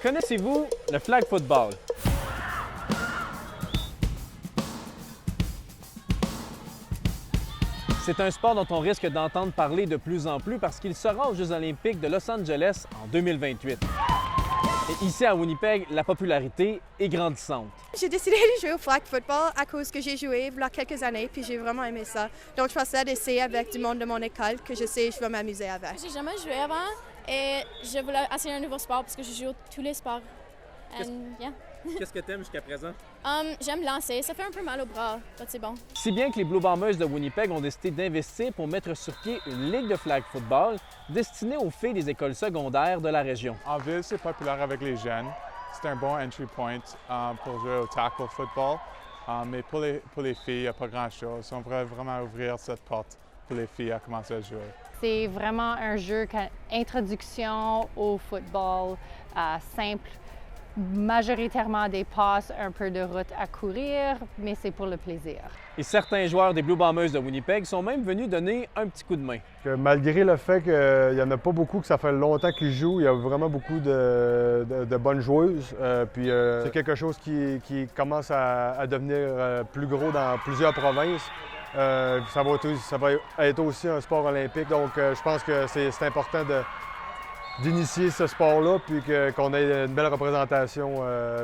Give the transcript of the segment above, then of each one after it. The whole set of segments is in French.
Connaissez-vous le flag football? C'est un sport dont on risque d'entendre parler de plus en plus parce qu'il sera aux Jeux olympiques de Los Angeles en 2028. Et ici à Winnipeg, la popularité est grandissante. J'ai décidé de jouer au flag football à cause que j'ai joué il y a quelques années puis j'ai vraiment aimé ça. Donc je pensais d'essayer avec du monde de mon école que je sais je vais m'amuser avec. J'ai jamais joué avant et je voulais essayer un nouveau sport parce que je joue tous les sports. Qu'est-ce que tu aimes jusqu'à présent? J'aime lancer, ça fait un peu mal au bras, c'est bon. Si bien que les Blue Bombers de Winnipeg ont décidé d'investir pour mettre sur pied une ligue de flag football destinée aux filles des écoles secondaires de la région. En ville, c'est populaire avec les jeunes. C'est un bon entry point pour jouer au tackle football. Mais pour les filles, il n'y a pas grand-chose. On devrait vraiment ouvrir cette porte pour les filles à commencer à jouer. C'est vraiment un jeu introduction au football simple. Majoritairement des passes, un peu de route à courir, mais c'est pour le plaisir. Et certains joueurs des Blue Bombers de Winnipeg sont même venus donner un petit coup de main. Malgré le fait qu'il n'y en a pas beaucoup, que ça fait longtemps qu'ils jouent, il y a vraiment beaucoup de bonnes joueuses. C'est quelque chose qui commence à devenir plus gros dans plusieurs provinces. Ça va être aussi un sport olympique, donc je pense que c'est important d'initier ce sport-là, puis qu'on ait une belle représentation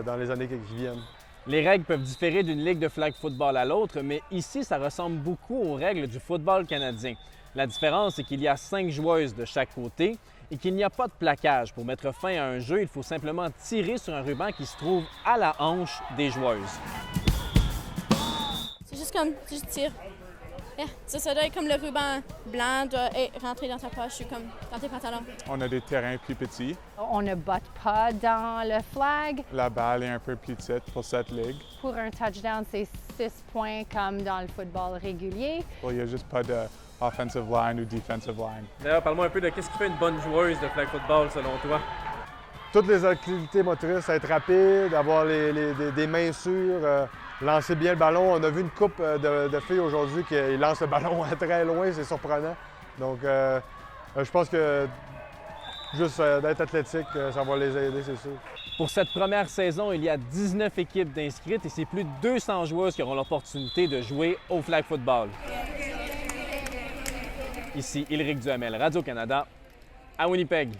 dans les années qui viennent. Les règles peuvent différer d'une ligue de flag football à l'autre, mais ici, ça ressemble beaucoup aux règles du football canadien. La différence, c'est qu'il y a 5 joueuses de chaque côté et qu'il n'y a pas de plaquage. Pour mettre fin à un jeu, il faut simplement tirer sur un ruban qui se trouve à la hanche des joueuses. C'est juste tire. Ça doit être comme le ruban blanc doit rentrer dans ta poche ou comme dans tes pantalons. On a des terrains plus petits. On ne botte pas dans le flag. La balle est un peu plus petite pour cette ligue. Pour un touchdown, c'est 6 points comme dans le football régulier. Il n'y a juste pas de offensive line ou defensive line. D'ailleurs, parle-moi un peu de qu'est-ce qui fait une bonne joueuse de flag football selon toi? Toutes les activités motrices, être rapide, avoir des mains sûres, lancer bien le ballon. On a vu une couple de filles aujourd'hui qui lancent le ballon à très loin, c'est surprenant. Donc, je pense que juste d'être athlétique, ça va les aider, c'est sûr. Pour cette première saison, il y a 19 équipes d'inscrites et c'est plus de 200 joueuses qui auront l'opportunité de jouer au flag football. Ici Éric Duhamel, Radio-Canada, à Winnipeg.